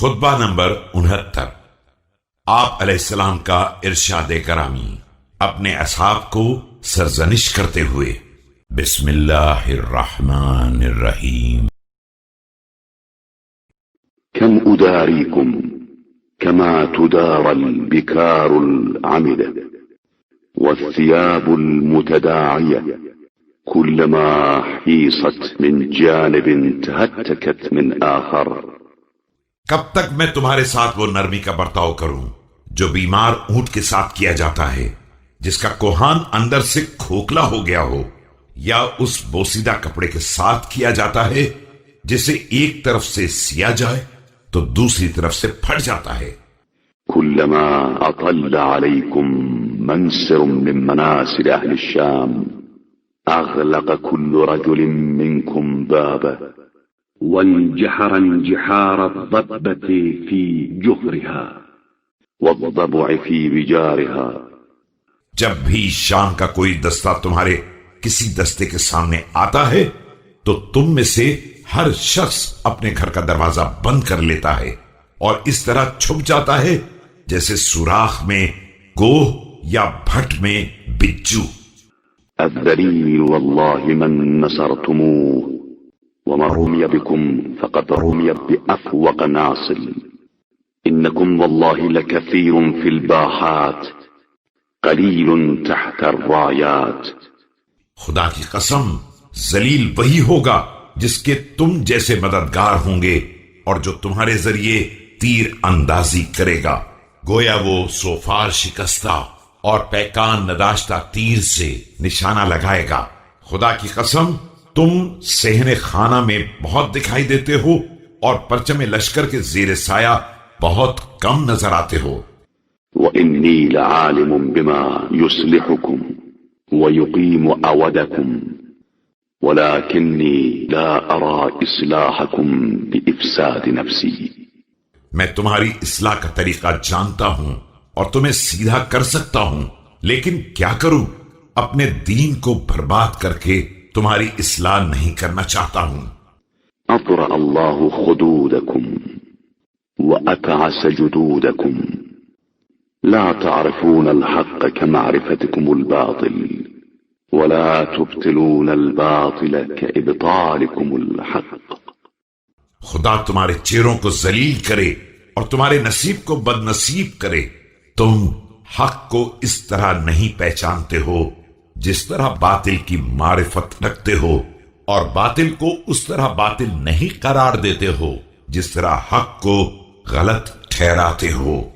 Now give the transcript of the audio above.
خطبہ نمبر 69۔ آپ علیہ السلام کا ارشاد کرامی اپنے اصحاب کو سرزنش کرتے ہوئے، بسم اللہ الرحمن الرحیم۔ كم أداريكم كما تدارى البكار العملة والثياب المتداعية كلما حيصت من جانب تهتكت من آخر۔ کب تک میں تمہارے ساتھ وہ نرمی کا برتاؤ کروں جو بیمار اونٹ کے ساتھ کیا جاتا ہے جس کا کوہان اندر سے کھوکھلا ہو گیا ہو، یا اس بوسیدہ کپڑے کے ساتھ کیا جاتا ہے جسے ایک طرف سے سیا جائے تو دوسری طرف سے پھٹ جاتا ہے۔ كلما أطل عليكم منسر من مناسر أهل الشام أغلق كل رجل منكم بابه وانجحر انجحار الضبة في جحرها والضبع في بجارها۔ جب بھی شام کا کوئی دستہ تمہارے کسی دستے کے سامنے آتا ہے تو تم میں سے ہر شخص اپنے گھر کا دروازہ بند کر لیتا ہے اور اس طرح چھپ جاتا ہے جیسے سوراخ میں گوہ یا بھٹ میں بچو۔ الذليل والله من نصرتموه وما رمي بكم فقد رمي بأفوق ناصل إنكم والله لكثير في الباحات قليل تحت الرايات۔ خدا کی قسم، ذلیل وہی ہوگا جس کے تم جیسے مددگار ہوں گے اور جو تمہارے ذریعے تیر اندازی کرے گا، گویا وہ سوفار شکستہ اور پیکان نداشتہ تیر سے نشانہ لگائے گا۔ خدا کی قسم، تم صحن خانہ میں بہت دکھائی دیتے ہو اور پرچم لشکر کے زیر سایہ بہت کم نظر آتے ہو۔ وإني لعالم بما يصلحكم ويقيم أودكم ولكني لا أرى إصلاحكم بإفساد نفسي۔ میں تمہاری اصلاح کا طریقہ جانتا ہوں اور تمہیں سیدھا کر سکتا ہوں، لیکن کیا کروں، اپنے دین کو برباد کر کے تمہاری اصلاح نہیں کرنا چاہتا ہوں۔ أطرأ الله خدودكم وأكعس جدودكم لا تعرفون الحق كمعرفتكم الباطل ولا تبطلون الباطل كإبطالكم الحق۔ خدا تمہارے چہروں کو ذلیل کرے اور تمہارے نصیب کو بد نصیب کرے۔ تم حق کو اس طرح نہیں پہچانتے ہو جس طرح باطل کی معرفت رکھتے ہو، اور باطل کو اس طرح باطل نہیں قرار دیتے ہو جس طرح حق کو غلط ٹھہراتے ہو۔